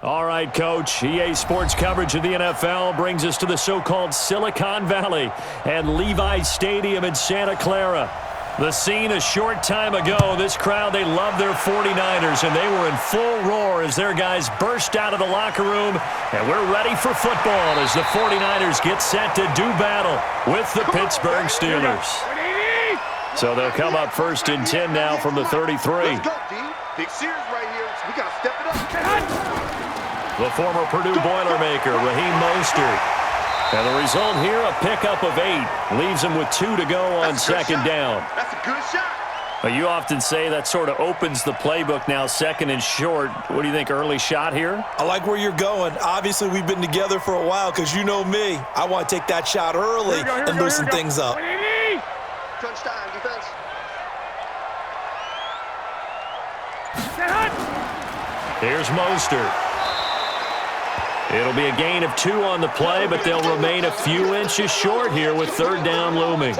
All right, Coach. EA Sports coverage of the NFL brings us to the so-called Silicon Valley and Levi Stadium in Santa Clara. The scene a short time ago, this crowd, they love their 49ers, and they were in full roar as their guys burst out of the locker room. And we're ready for football as the 49ers get set to do battle with the Pittsburgh Steelers. So they'll come up first and 10 now from the 33. Let's go, D. Big series right here, so we got to step it up. The former Purdue Boilermaker, Raheem Mostert. And the result here, a pickup of 8. Leaves him with 2 to go on second down. That's a good shot. Well, you often say that sort of opens the playbook now, second and short. What do you think, early shot here? I like where you're going. Obviously, we've been together for a while because you know me. I want to take that shot early and loosen things up. Crunch time, defense. Here's Mostert. It'll be a gain of 2 on the play, but they'll remain a few inches short here with third down looming.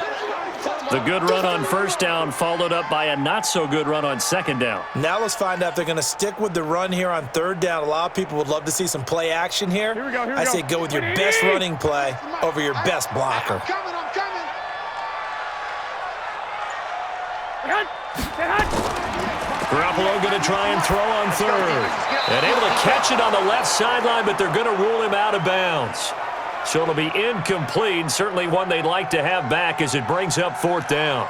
The good run on first down followed up by a not-so-good run on second down. Now let's find out if they're going to stick with the run here on third down. A lot of people would love to see some play action here. I say go with your best running play over your best blocker. Garoppolo going to try and throw on third. And able to catch it on the left sideline, but they're going to rule him out of bounds. So it'll be incomplete, certainly one they'd like to have back as it brings up fourth down.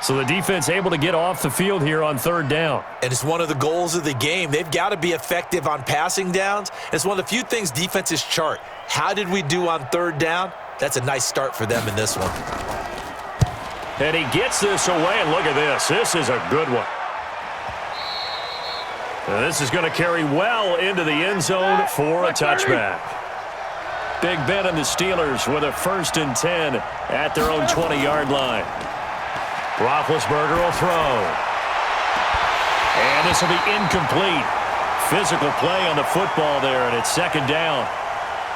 So the defense able to get off the field here on third down. And it's one of the goals of the game. They've got to be effective on passing downs. It's one of the few things defenses chart. How did we do on third down? That's a nice start for them in this one. And he gets this away, and look at this. This is a good one. And this is going to carry well into the end zone for a touchback. Big Ben and the Steelers with a first and 10 at their own 20-yard line. Roethlisberger will throw. And this will be incomplete. Physical play on the football there, and it's second down.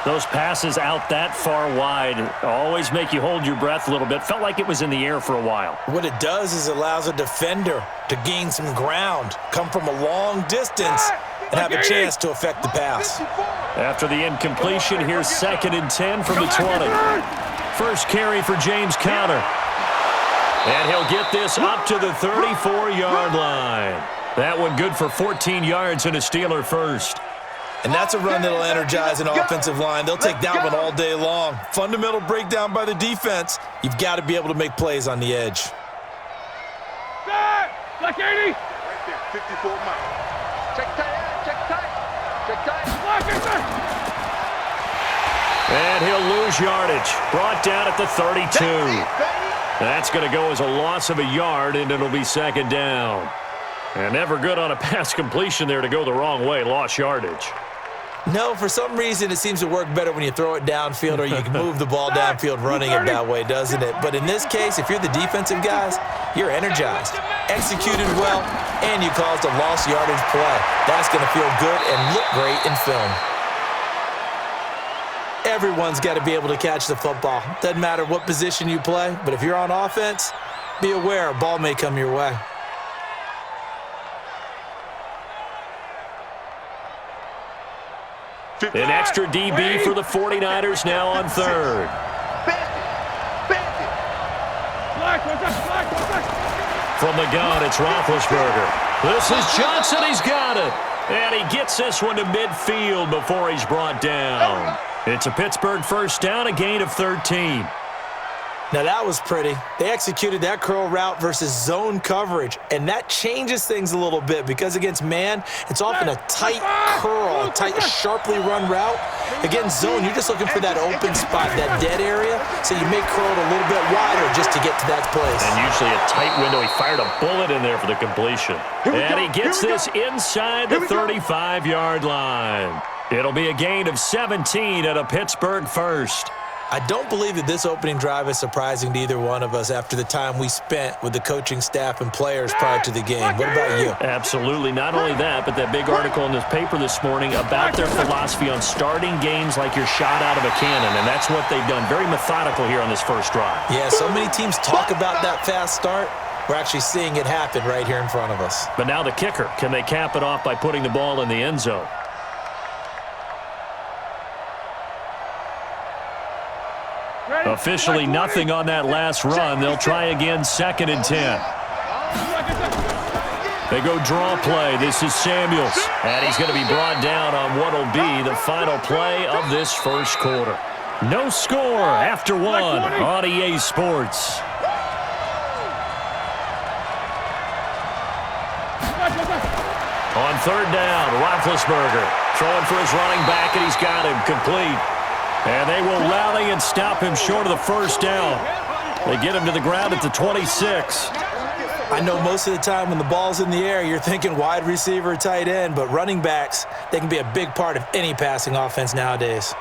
Those passes out that far wide always make you hold your breath a little bit. Felt like it was in the air for a while. What it does is it allows a defender to gain some ground, come from a long distance, and have a chance to affect the pass. After the incompletion, here's second and 10 from the 20. First carry for James Conner. And he'll get this up to the 34-yard line. That one good for 14 yards and a Steeler first. And that's a run that'll energize an offensive line. They'll take that one all day long. Fundamental breakdown by the defense. You've got to be able to make plays on the edge. Black 80. Right there, 54 miles. Check tight, check tight. Check tight. And he'll lose yardage. Brought down at the 32. That's going to go as a loss of a yard, and it'll be second down. And never good on a pass completion there to go the wrong way. Lost yardage. No, for some reason it seems to work better when you throw it downfield or you can move the ball downfield running it that way, doesn't it? But in this case, if you're the defensive guys, you're energized, executed well, and you caused a lost yardage play. That's going to feel good and look great in film. Everyone's got to be able to catch the football. Doesn't matter what position you play, but if you're on offense, be aware a ball may come your way. An extra DB for the 49ers now on third. From the gun, it's Roethlisberger. This is Johnson. He's got it. And he gets this one to midfield before he's brought down. It's a Pittsburgh first down, a gain of 13. Now that was pretty. They executed that curl route versus zone coverage, and that changes things a little bit because against man, it's often a tight curl, a tight, sharply run route. Against zone, you're just looking for that open spot, that dead area, so you may curl it a little bit wider just to get to that place. And usually a tight window. He fired a bullet in there for the completion. And he gets this inside the 35-yard line. It'll be a gain of 17 at a Pittsburgh first. I don't believe that this opening drive is surprising to either one of us after the time we spent with the coaching staff and players prior to the game. What about you? Absolutely. Not only that, but that big article in this paper this morning about their philosophy on starting games like you're shot out of a cannon, and that's what they've done. Very methodical here on this first drive. Yeah, so many teams talk about that fast start. We're actually seeing it happen right here in front of us. But now the kicker. Can they cap it off by putting the ball in the end zone? Officially nothing on that last run. They'll try again 2nd and 10. They go draw play. This is Samuels. And he's going to be brought down on what will be the final play of this first quarter. No score after 1 on EA Sports. On 3rd down, Roethlisberger throwing for his running back, and he's got him complete. And they will rally and stop him short of the first down. They get him to the ground at the 26. I know most of the time when the ball's in the air, you're thinking wide receiver, tight end, but running backs, they can be a big part of any passing offense nowadays.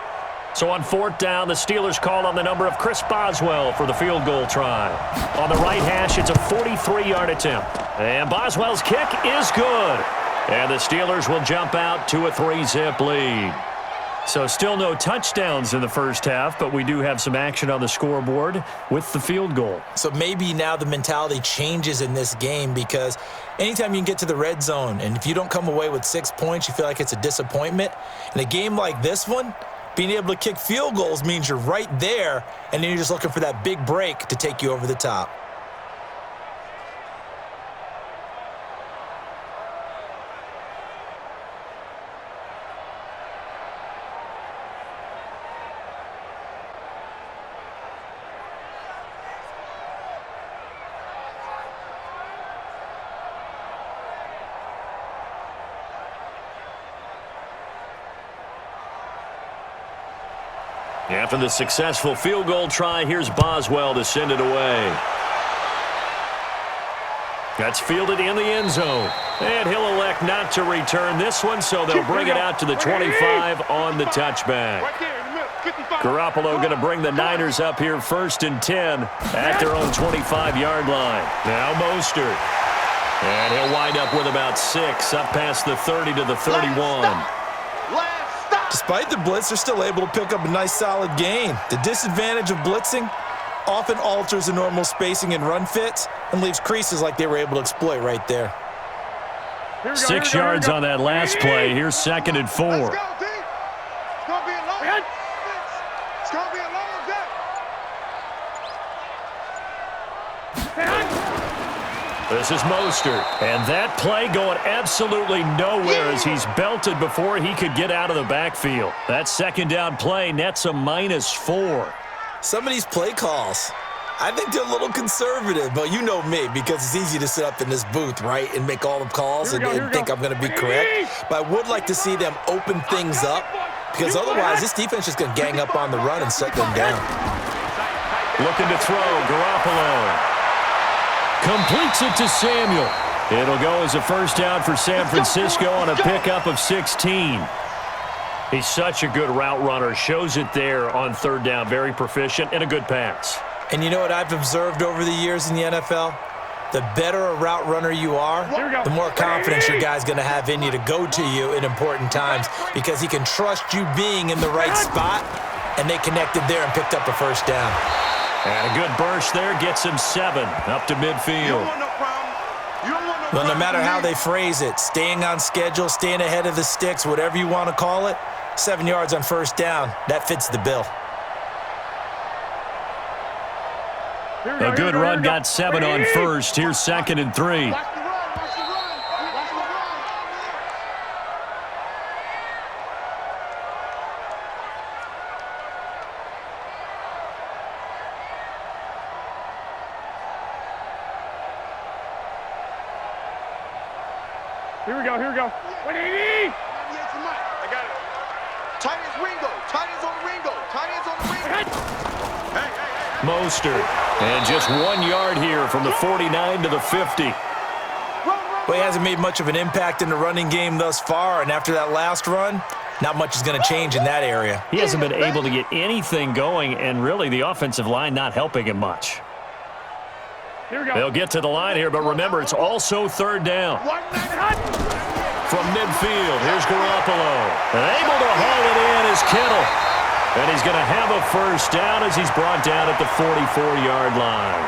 So on 4th down, the Steelers call on the number of Chris Boswell for the field goal try. On the right hash, it's a 43-yard attempt. And Boswell's kick is good. And the Steelers will jump out to a 3-zip lead. So still no touchdowns in the first half, but we do have some action on the scoreboard with the field goal. So maybe now the mentality changes in this game, because anytime you can get to the red zone, and if you don't come away with 6 points, you feel like it's a disappointment. In a game like this one, being able to kick field goals means you're right there, and then you're just looking for that big break to take you over the top. After the successful field goal try, here's Boswell to send it away. That's fielded in the end zone. And he'll elect not to return this one, so they'll bring it out to the 25 on the touchback. Garoppolo going to bring the Niners up here 1st and 10 at their own 25-yard line. Now Mostert. And he'll wind up with about 6 up past the 30 to the 31. Despite the blitz, they're still able to pick up a nice solid gain. The disadvantage of blitzing often alters the normal spacing and run fits and leaves creases like they were able to exploit right there. 6 yards on that last play. Here's 2nd and 4. Let's go, D. It's going to be a long day. It's going to be a long day. This is Mostert, and that play going absolutely nowhere as he's belted before he could get out of the backfield. That 2nd down play nets a -4. Some of these play calls, I think they're a little conservative, but you know me, because it's easy to sit up in this booth, right, and make all the calls and think I'm going to be correct. But I would like to see them open things up, because otherwise this defense is going to gang up on the run and shut them down. Looking to throw, Garoppolo. Completes it to Samuel. It'll go as a 1st down for San Francisco on a pickup of 16. He's such a good route runner. Shows it there on 3rd down. Very proficient and a good pass. And you know what I've observed over the years in the NFL? The better a route runner you are, the more confidence your guy's going to have in you to go to you in important times, because he can trust you being in the right spot, and they connected there and picked up a 1st down. And a good burst there gets him 7 up to midfield. Well, no matter how they phrase it, staying on schedule, staying ahead of the sticks, whatever you want to call it, 7 yards on 1st down, that fits the bill. A good run got 7 on 1st. Here's 2nd and 3. Here we go, here we go. 180! I got it. Tight ends Ringo. Tight ends on the Ringo. Tight ends on the Ringo. Hey. Mostert. And just 1 yard here from the 49 to the 50. Well, he hasn't made much of an impact in the running game thus far, and after that last run, not much is going to change in that area. He hasn't been able to get anything going, and really the offensive line not helping him much. Here we go. They'll get to the line here, but remember, it's also 3rd down. From midfield, here's Garoppolo. And able to haul it in is Kittle. And he's going to have a 1st down as he's brought down at the 44-yard line.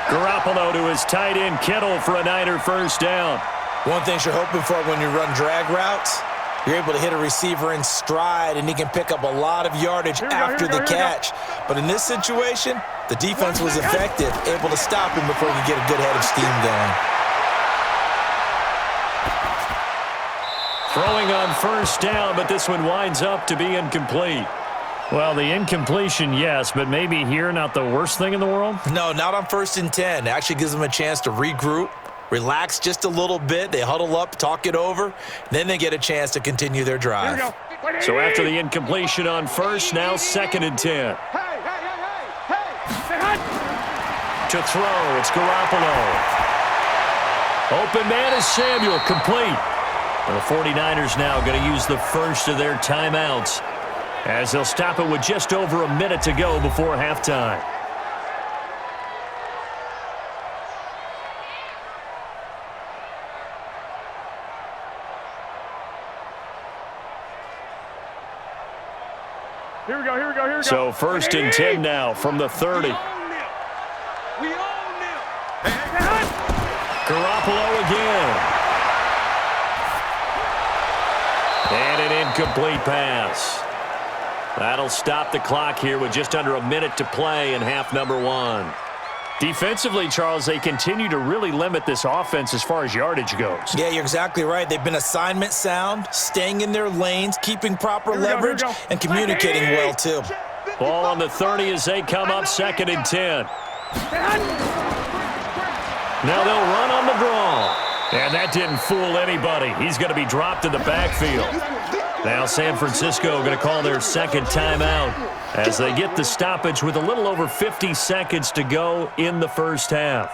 Garoppolo to his tight end Kittle for a Niner 1st down. One thing you're hoping for when you run drag routes, You're able to hit a receiver in stride, and he can pick up a lot of yardage after the catch. But in this situation, the defense was effective, able to stop him before he could get a good head of steam going. Throwing on first down, but this one winds up to be incomplete. Well, the incompletion, yes, but maybe here not the worst thing in the world? No, not on 1st and 10. It actually gives them a chance to regroup, relax just a little bit. They huddle up, talk it over. Then they get a chance to continue their drive. So after the incompletion on first, now 2nd and 10. To throw, it's Garoppolo. Open man is Samuel, complete. And the 49ers now going to use the first of their timeouts as they'll stop it with just over a minute to go before halftime. Here we go. So 1st and 10 now from the 30. We own them. Garoppolo again. And an incomplete pass. That'll stop the clock here with just under a minute to play in half number 1. Defensively, Charles, they continue to really limit this offense as far as yardage goes. Yeah, you're exactly right. They've been assignment sound, staying in their lanes, keeping proper leverage, and communicating well, too. Ball on the 30 as they come up 2nd and 10. Now they'll run on the draw. And that didn't fool anybody. He's going to be dropped in the backfield. Now San Francisco going to call their 2nd timeout as they get the stoppage with a little over 50 seconds to go in the first half.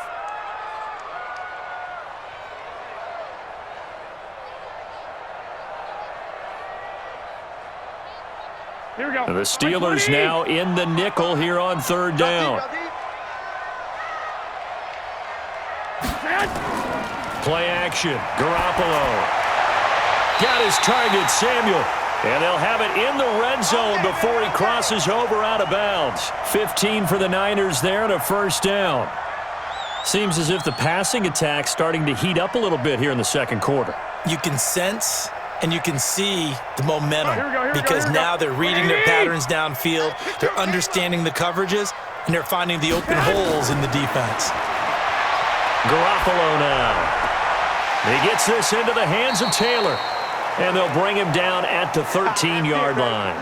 Here we go. The Steelers now in the nickel here on 3rd down. Play action. Garoppolo. Got his target, Samuel. And they'll have it in the red zone before he crosses over out of bounds. 15 for the Niners there and a 1st down. Seems as if the passing attack's starting to heat up a little bit here in the 2nd quarter. You can sense and you can see the momentum because now they're reading their patterns downfield, they're understanding the coverages, and they're finding the open holes in the defense. Garoppolo now. He gets this into the hands of Taylor. And they'll bring him down at the 13-yard line.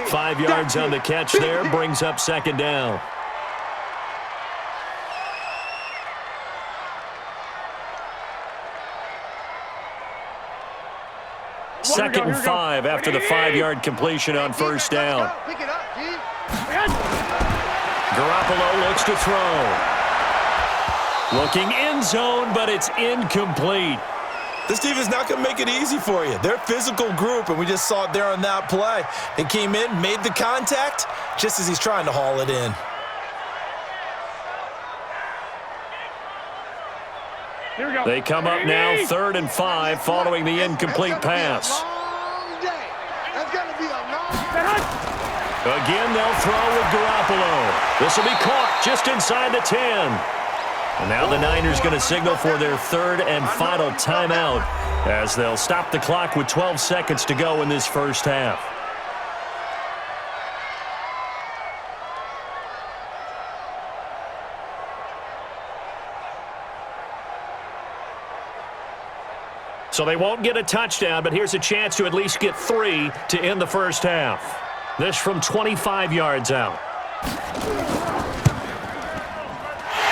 5 yards on the catch there, brings up 2nd down. Second and 5 after the 5-yard completion on 1st down. Garoppolo looks to throw. Looking end zone, but it's incomplete. This team is not going to make it easy for you. They're a physical group, and we just saw it there on that play. They came in, made the contact, just as he's trying to haul it in. Here we go. They come up now 3rd and 5 following the incomplete pass. Again, they'll throw with Garoppolo. This will be caught just inside the 10. And now the Niners going to signal for their 3rd and final timeout as they'll stop the clock with 12 seconds to go in this first half. So they won't get a touchdown, but here's a chance to at least get 3 to end the first half. This from 25 yards out.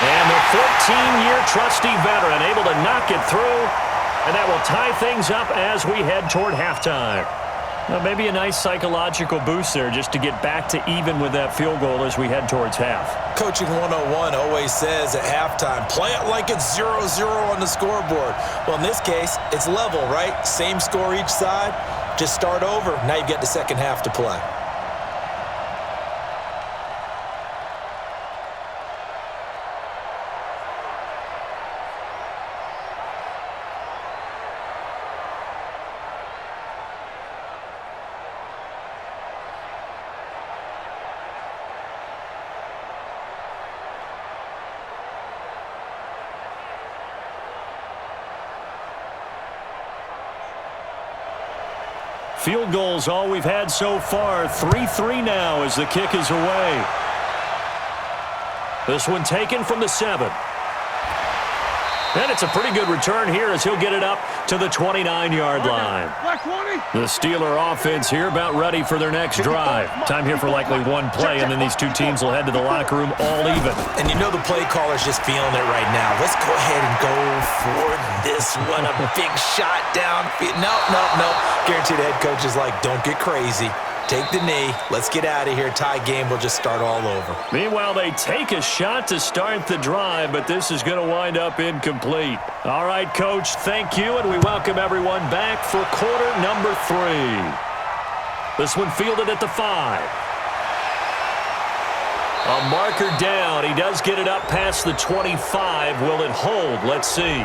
And the 14-year trusty veteran able to knock it through, and that will tie things up as we head toward halftime. Well, maybe a nice psychological boost there just to get back to even with that field goal as we head towards half. Coaching 101 always says at halftime, play it like it's 0-0 on the scoreboard. Well, in this case, it's level, right? Same score each side. Just start over. Now you get the second half to play. Field goal's all we've had so far. 3-3 now as the kick is away. This one taken from the 7. And it's a pretty good return here as he'll get it up to the 29-yard line. The Steeler offense here about ready for their next drive. Time here for likely one play, and then these two teams will head to the locker room all even. And you know the play caller's just feeling it right now. Let's go ahead and go for this one. A big shot down. No. Guaranteed the head coach is like, don't get crazy. Take the knee. Let's get out of here. Tie game. We'll just start all over. Meanwhile, they take a shot to start the drive, but this is going to wind up incomplete. All right, Coach, thank you, and we welcome everyone back for quarter number 3. This one fielded at the 5. A marker down. He does get it up past the 25. Will it hold? Let's see.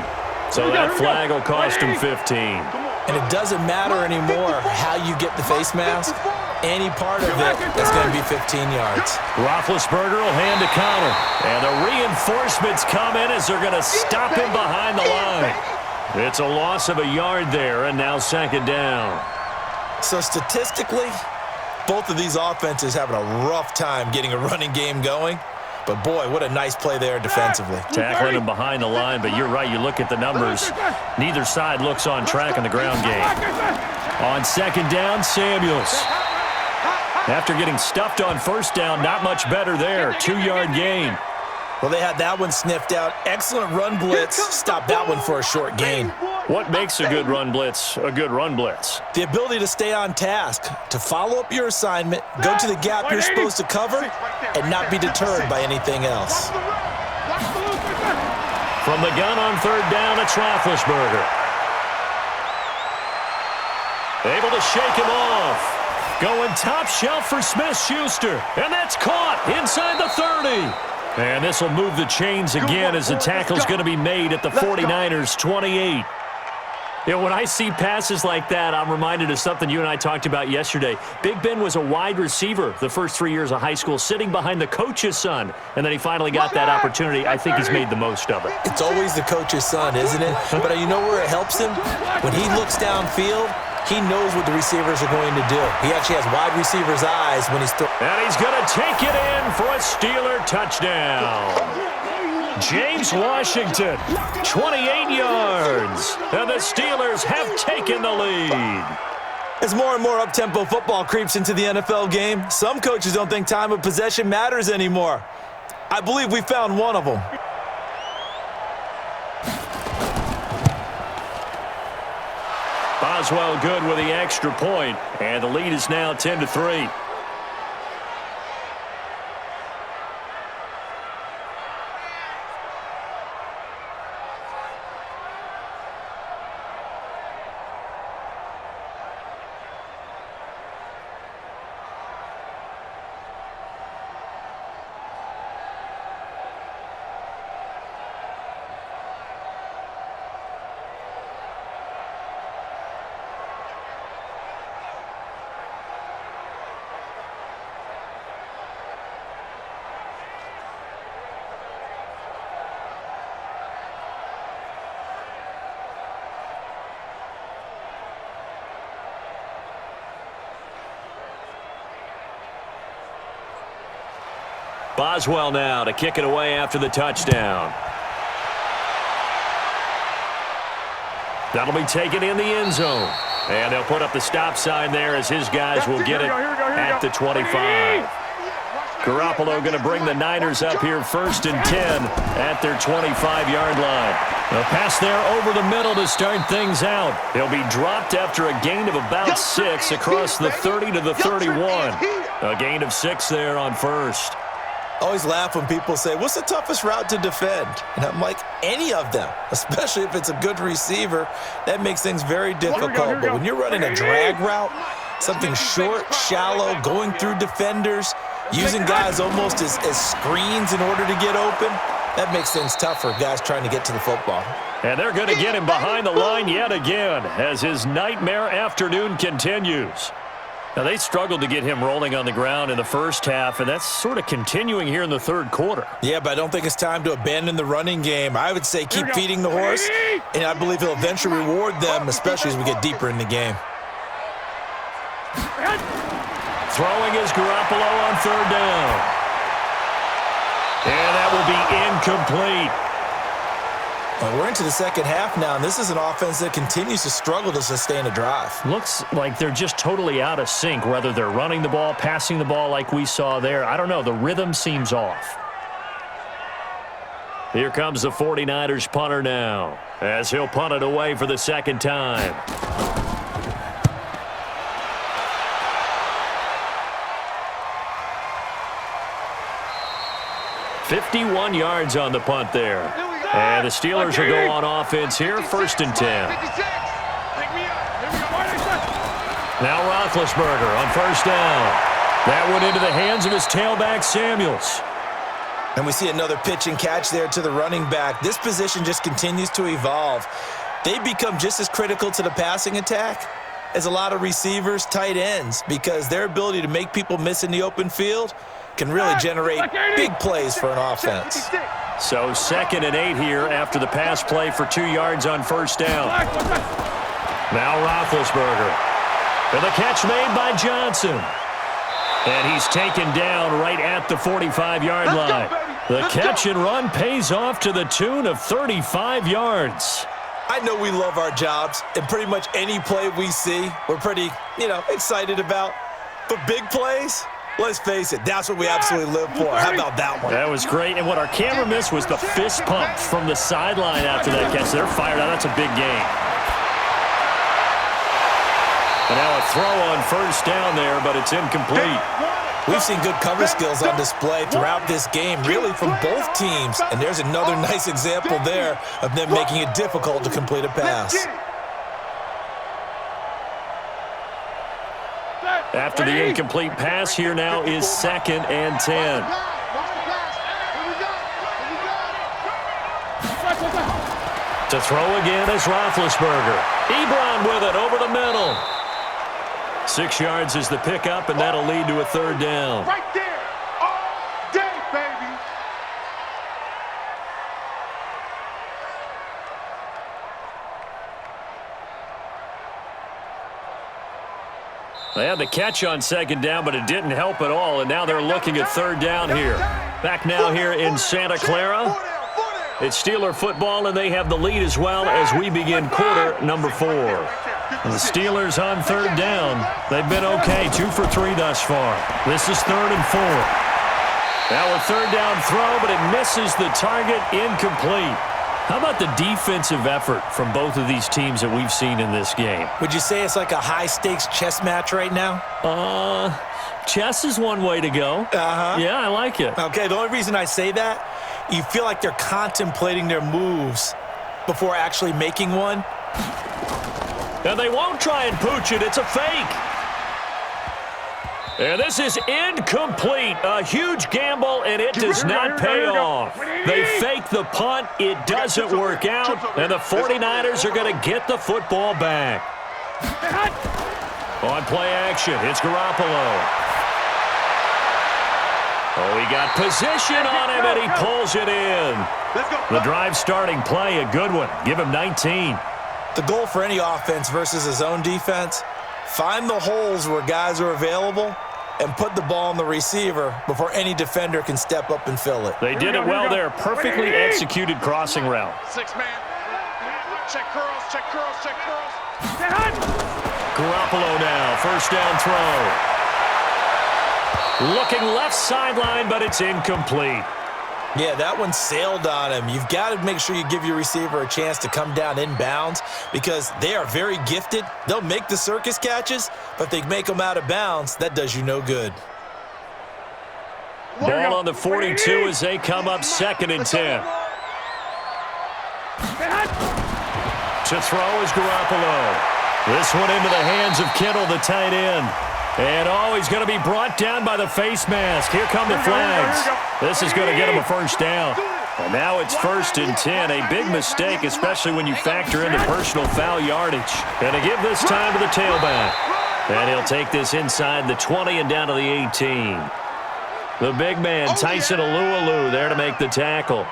So that flag will cost him 15. And it doesn't matter anymore how you get the face mask. Any part of it is going to be 15 yards. Roethlisberger will hand to Connor. And the reinforcements come in as they're going to stop him behind the line. It's a loss of a yard there, and now second down. So statistically, both of these offenses having a rough time getting a running game going. But, boy, what a nice play there defensively. Tackling him behind the line, but you're right. You look at the numbers. Neither side looks on track in the ground game. On second down, Samuels. After getting stuffed on first down, not much better there. 2-yard gain. Well, they had that one sniffed out. Excellent run blitz. Stopped that one for a short gain. What makes a good run blitz a good run blitz? The ability to stay on task, to follow up your assignment, go to the gap you're supposed to cover, and not be deterred by anything else. From the gun on third down, it's Roethlisberger. Able to shake him off. Going top shelf for Smith-Schuster. And that's caught inside the 30. And this will move the chains again as the tackle's going to be made at the 49ers' 28. You know, when I see passes like that, I'm reminded of something you and I talked about yesterday. Big Ben was a wide receiver the first 3 years of high school, sitting behind the coach's son. And then he finally got that opportunity. I think he's made the most of it. It's always the coach's son, isn't it? But you know where it helps him? When he looks downfield, he knows what the receivers are going to do. He actually has wide receivers' eyes when he's throwing. And he's going to take it in for a Steeler touchdown. James Washington, 28 yards. And the Steelers have taken the lead. As more and more up-tempo football creeps into the NFL game, some coaches don't think time of possession matters anymore. I believe we found one of them. Boswell good with the extra point, and the lead is now 10-3. Boswell now to kick it away after the touchdown. That'll be taken in the end zone. And they'll put up the stop sign there as his guys will get it at the 25. Garoppolo going to bring the Niners up here first and 10 at their 25-yard line. A pass there over the middle to start things out. He'll be dropped after a gain of about 6 across the 30 to the 31. A gain of 6 there on first. Always laugh when people say, what's the toughest route to defend? And I'm like, any of them, especially if it's a good receiver. That makes things very difficult. But when you're running a drag route, something short, shallow, going through defenders, using guys almost as screens in order to get open, that makes things tough for guys trying to get to the football. And they're going to get him behind the line yet again as his nightmare afternoon continues. Now, they struggled to get him rolling on the ground in the first half, and that's sort of continuing here in the third quarter. Yeah, but I don't think it's time to abandon the running game. I would say keep feeding the horse, and I believe he'll eventually reward them, especially as we get deeper in the game. Throwing is Garoppolo on third down. And that will be incomplete. Well, we're into the second half now, and this is an offense that continues to struggle to sustain a drive. Looks like they're just totally out of sync, whether they're running the ball, passing the ball like we saw there. I don't know. The rhythm seems off. Here comes the 49ers punter now, as he'll punt it away for the second time. "51 yards on the punt there. And the Steelers will go on offense here, 1st and 10. Now Roethlisberger on 1st down. That went into the hands of his tailback, Samuels. And we see another pitch and catch there to the running back. This position just continues to evolve. They become just as critical to the passing attack as a lot of receivers, tight ends, because their ability to make people miss in the open field can really generate big plays for an offense. So 2nd and 8 here after the pass play for 2 yards on 1st down. Now Roethlisberger. And the catch made by Johnson. And he's taken down right at the 45-yard line. The catch and run pays off to the tune of 35 yards. I know we love our jobs, and pretty much any play we see, we're pretty, excited about. But big plays, let's face it, that's what we absolutely live for. How about that one? That was great. And what our camera missed was the fist pump from the sideline after that catch. They're fired out. That's a big game. And now a throw on 1st down there, but it's incomplete. We've seen good cover skills on display throughout this game, really from both teams. And there's another nice example there of them making it difficult to complete a pass. After the incomplete pass, here now is 2nd and 10. To throw again is Roethlisberger. Ebron with it over the middle. 6 yards is the pickup, and that'll lead to a 3rd down. Right there. All day, baby. They had the catch on 2nd down, but it didn't help at all, and now they're looking at 3rd down here. Back now here in Santa Clara. It's Steeler football, and they have the lead as well as we begin quarter number 4. And the Steelers on 3rd down. They've been okay, 2 for 3 thus far. This is 3rd and 4. Now a 3rd down throw, but it misses the target, incomplete. How about the defensive effort from both of these teams that we've seen in this game? Would you say it's like a high-stakes chess match right now? Chess is one way to go. Uh-huh. Yeah, I like it. Okay, the only reason I say that, you feel like they're contemplating their moves before actually making one. And they won't try and pooch it. It's a fake. And this is incomplete. A huge gamble, and it does not pay off. They fake the punt. It doesn't work out. And the 49ers are going to get the football back. On play action, it's Garoppolo. Oh, he got position on him, and he pulls it in. The drive starting play, a good one. Give him 19. The goal for any offense versus a zone defense, find the holes where guys are available and put the ball on the receiver before any defender can step up and fill it. They did it well there. Perfectly executed crossing route. 6-man. Check curls, check curls, check curls. Garoppolo now, 1st down throw. Looking left sideline, but it's incomplete. Yeah, that one sailed on him. You've got to make sure you give your receiver a chance to come down inbounds because they are very gifted. They'll make the circus catches, but they make them out of bounds. That does you no good. Ball on the 42 as they come up 2nd and 10. To throw is Garoppolo. This one into the hands of Kittle, the tight end. And he's going to be brought down by the face mask. Here come the flags. This is going to get him a 1st down. And now it's 1st and 10. A big mistake, especially when you factor in the personal foul yardage. And to give this time to the tailback. And he'll take this inside the 20 and down to the 18. The big man, Tyson Alualu, there to make the tackle.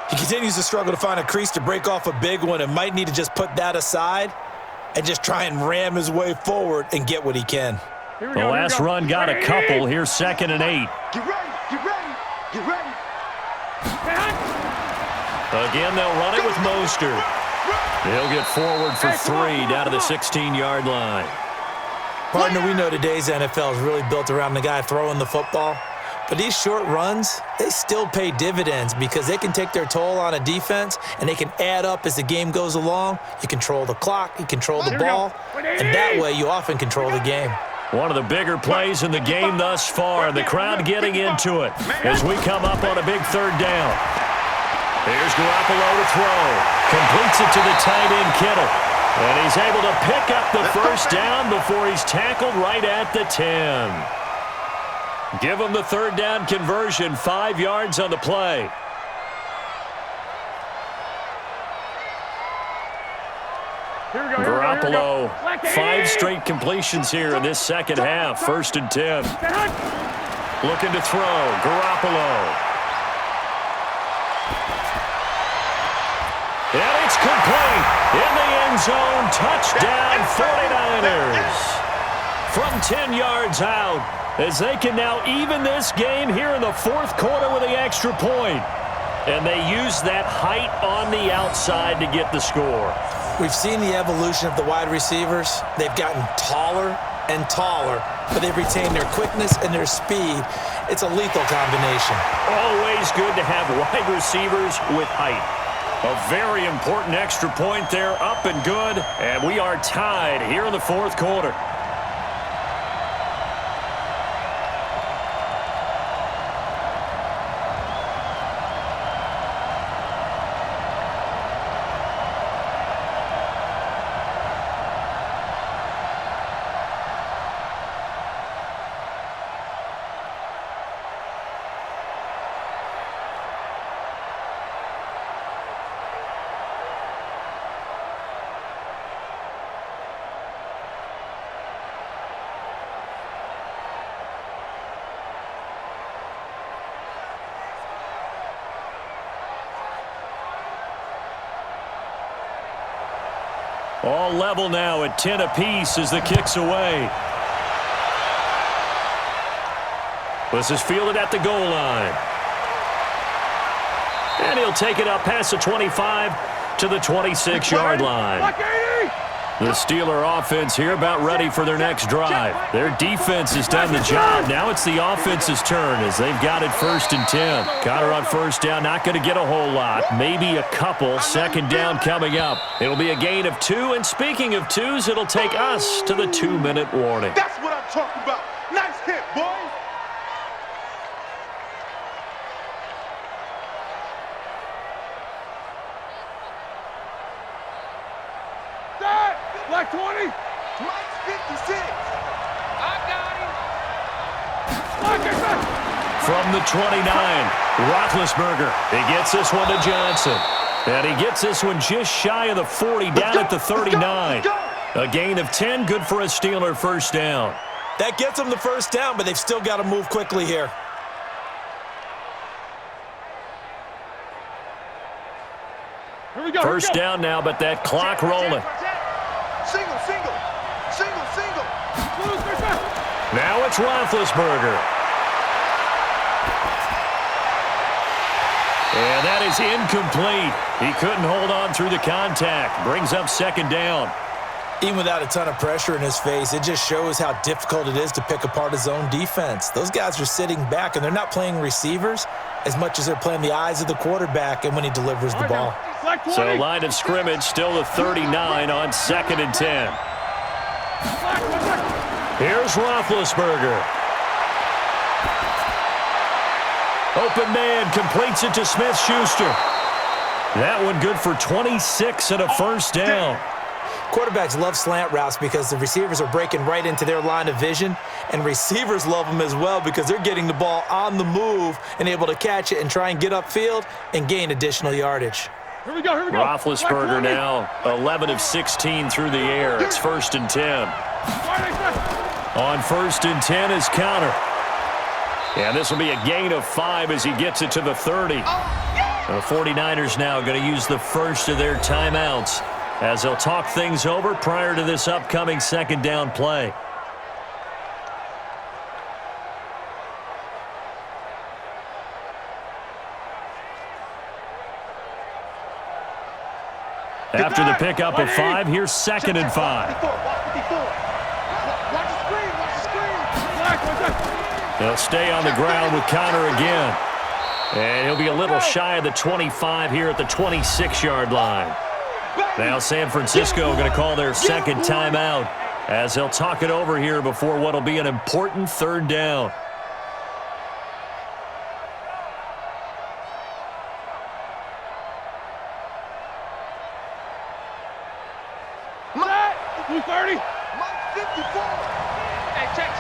He continues to struggle to find a crease to break off a big one and might need to just put that aside and just try and ram his way forward and get what he can. Here we The go. last run got a couple. Here's 2nd and 8. Get ready, get ready, get ready. Again, they'll run it with Mostert. He'll get forward for 3 down to the 16-yard line. Partner, we know today's NFL is really built around the guy throwing the football. But these short runs, they still pay dividends because they can take their toll on a defense and they can add up as the game goes along. You control the clock, you control the ball, and that way you often control the game. One of the bigger plays in the game thus far. The crowd getting into it as we come up on a big 3rd down. Here's Garoppolo to throw. Completes it to the tight end, Kittle. And he's able to pick up the 1st down before he's tackled right at the 10. Give him the 3rd down conversion, 5 yards on the play. Garoppolo, 5 straight completions here in this second half. 1st and 10. Looking to throw. Garoppolo. And it's complete. In the end zone. Touchdown 49ers. From 10 yards out, as they can now even this game here in the 4th quarter with the extra point. And they use that height on the outside to get the score. We've seen the evolution of the wide receivers. They've gotten taller and taller, but they've retained their quickness and their speed. It's a lethal combination. Always good to have wide receivers with height. A very important extra point there, up and good. And we are tied here in the 4th quarter. All level now at 10 apiece as the kick's away. This is fielded at the goal line. And he'll take it up past the 25 to the 26-yard line. The Steeler offense here about ready for their next drive. Their defense has done the job. Now it's the offense's turn as they've got it 1st and 10. Connor on 1st down, not going to get a whole lot. Maybe a couple. 2nd down coming up. It'll be a gain of 2. And speaking of 2s, it'll take us to the 2-minute warning. That's what I'm talking about. Nice hit, boy. Like 20. Mike's 56. I got him. From the 29, Roethlisberger. He gets this one to Johnson. And he gets this one just shy of the 40, down at the 39. A gain of 10, good for a Steeler 1st down. That gets them the 1st down, but they've still got to move quickly here. Here we go. 1st down now, but that clock rolling. Single, single, single, single. Now it's Roethlisberger. And that is incomplete. He couldn't hold on through the contact. Brings up 2nd down. Even without a ton of pressure in his face, it just shows how difficult it is to pick apart his own defense. Those guys are sitting back, and they're not playing receivers as much as they're playing the eyes of the quarterback and when he delivers the ball. So line of scrimmage still the 39 on 2nd and 10. Here's Roethlisberger. Open man completes it to Smith-Schuster. That one good for 26 and a 1st down. Quarterbacks love slant routes because the receivers are breaking right into their line of vision, and receivers love them as well because they're getting the ball on the move and able to catch it and try and get upfield and gain additional yardage. Here we go, here we go. Roethlisberger now 11 of 16 through the air. It's 1st and 10. On 1st and 10 is Connor. And this will be a gain of 5 as he gets it to the 30. The 49ers now going to use the first of their timeouts as they'll talk things over prior to this upcoming 2nd down play. After the pickup of 5, here's 2nd and 5. Watch the screen. They'll stay on the ground with Connor again. And he'll be a little shy of the 25 here at the 26-yard line. Now San Francisco going to call their 2nd timeout as they'll talk it over here before what will be an important 3rd down. Mike 230. Mike 54. Hey, check.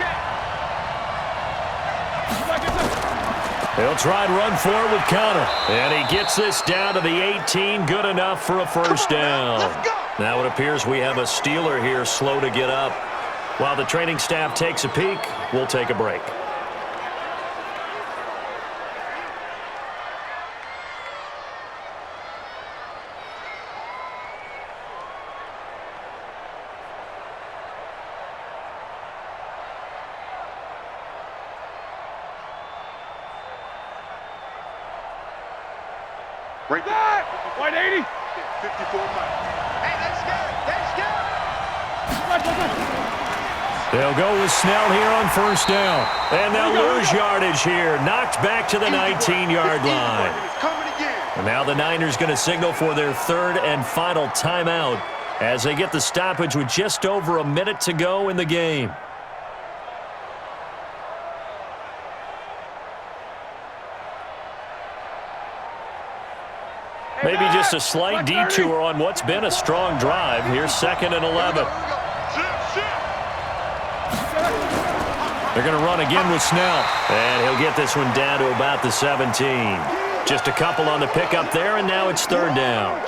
They'll try and run for it with Connor. And he gets this down to the 18. Good enough for a 1st down. Let's go. Now it appears we have a Steeler here slow to get up. While the training staff takes a peek, we'll take a break. Right there. 180. 54 Mike. Hey, that's good. They'll go with Snell here on 1st down. And they'll lose yardage here. Knocked back to the 19-yard line. It's coming again. And now the Niners going to signal for their 3rd and final timeout as they get the stoppage with just over a minute to go in the game. Maybe just a slight detour on what's been a strong drive. Here's 2nd and 11. They're going to run again with Snell. And he'll get this one down to about the 17. Just a couple on the pickup there, and now it's 3rd down.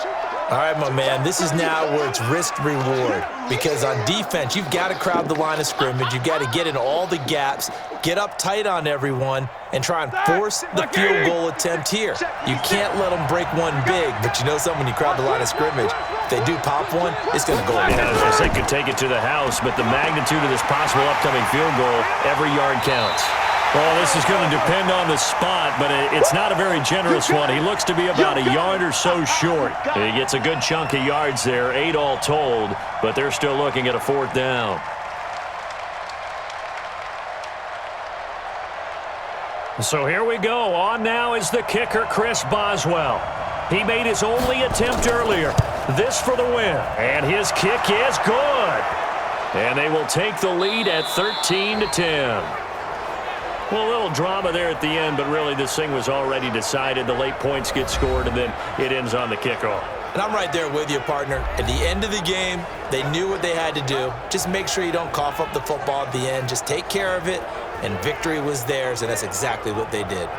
All right, my man, this is now where it's risk-reward. Because on defense, you've got to crowd the line of scrimmage. You've got to get in all the gaps, get up tight on everyone, and try and force the field goal attempt here. You can't let them break one big, but you know something, when you crowd the line of scrimmage, if they do pop one, it's going to go in. Yeah, I think they could take it to the house, but the magnitude of this possible upcoming field goal, every yard counts. Well, this is going to depend on the spot, but it's not a very generous one. He looks to be about a yard or so short. He gets a good chunk of yards there, 8 all told, but they're still looking at a 4th down. So here we go. On now is the kicker, Chris Boswell. He made his only attempt earlier. This for the win, and his kick is good. And they will take the lead at 13-10. Well, a little drama there at the end, but really this thing was already decided. The late points get scored, and then it ends on the kickoff. And I'm right there with you, partner. At the end of the game, they knew what they had to do. Just make sure you don't cough up the football at the end. Just take care of it, and victory was theirs, and that's exactly what they did.